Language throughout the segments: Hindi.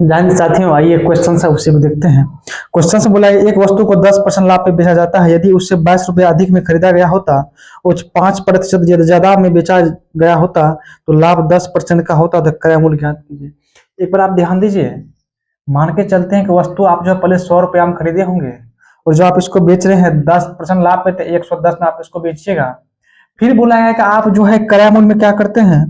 जान साथियों, आइए क्वेश्चन है उसे भी देखते हैं। क्वेश्चन से बोला है, एक वस्तु को 10% लाभ पे बेचा जाता है। यदि उससे 22 रुपये अधिक में खरीदा गया होता और 5% ज्यादा में बेचा गया होता तो लाभ 10% का होता तो क्रय मूल्य ज्ञात कीजिए। एक बार आप ध्यान दीजिए, मान के चलते हैं कि वस्तु आप जो है पहले 100 रुपया में खरीदे होंगे और जो आप इसको बेच रहे हैं 10% लाभ पे, तो 110 में आप इसको बेचिएगा। फिर बोला है कि आप जो है क्रय मूल्य में क्या करते हैं,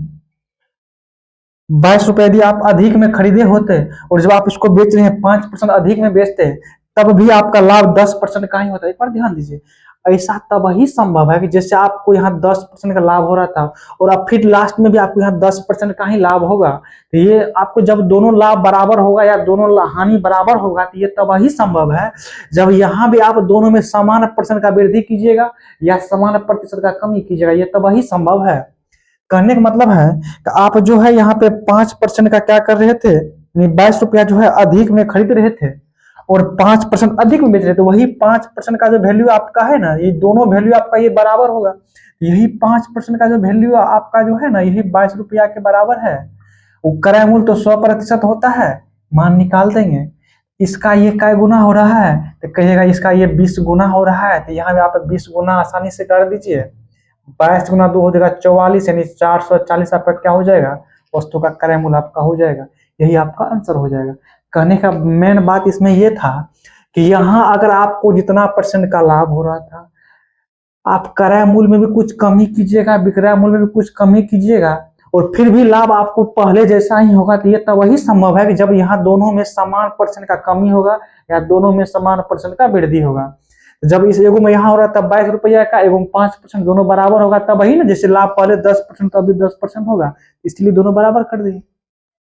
22 रुपए यदि आप अधिक में खरीदे होते और जब आप इसको बेच रहे हैं 5% अधिक में बेचते, तब भी आपका लाभ 10% का ही होता है। एक बार ध्यान दीजिए, ऐसा तब ही संभव है कि जैसे आपको यहाँ 10% का लाभ हो रहा था और अब फिर लास्ट में भी आपको यहाँ 10% का ही लाभ होगा। तो ये आपको जब दोनों लाभ बराबर होगा या दोनों हानि बराबर होगा, तो ये तब ही संभव है जब यहाँ भी आप दोनों में समान परसेंट का वृद्धि कीजिएगा या समान प्रतिशत का कमी कीजिएगा। ये तब ही संभव है। कहने का मतलब है कि आप जो है यहाँ पे 5% का क्या कर रहे थे, 22 रुपया जो है अधिक में खरीद रहे थे और 5% अधिक में बेच रहे थे। वही 5% का जो वैल्यू आपका है ना, ये दोनों वैल्यू आपका ये बराबर होगा। यही 5% का जो वैल्यू आपका जो है ना, यही 22 रुपया के बराबर है। वो क्रय मूल्य तो 100% होता है, मान निकाल देंगे। इसका ये क्या गुना हो रहा है, तो कहिएगा इसका ये 20 गुना हो रहा है। तो यहाँ पे आप 20 गुना आसानी से कर दीजिए। 22 गुना 2 हो जाएगा 44, यानी 440 आपका क्या हो जाएगा, वस्तु का क्रय मूल्य आपका हो जाएगा। यही आपका आंसर हो जाएगा। कहने का मेन बात इसमें यह था कि यहाँ अगर आपको जितना परसेंट का लाभ हो रहा था, आप क्रय मूल्य में भी कुछ कमी कीजिएगा, विक्रय मूल्य में भी कुछ कमी कीजिएगा और फिर भी लाभ आपको पहले जैसा ही होगा। तो ये तब वही संभव है कि जब यहाँ दोनों में समान परसेंट का कमी होगा या दोनों में समान परसेंट का वृद्धि होगा। जब इस एगो में यहाँ हो रहा था 22 रुपया का, एगो में 5% दोनों बराबर होगा, तब वही ना, जैसे लाभ पहले 10% तो अभी 10% होगा, इसलिए दोनों बराबर कर दिए।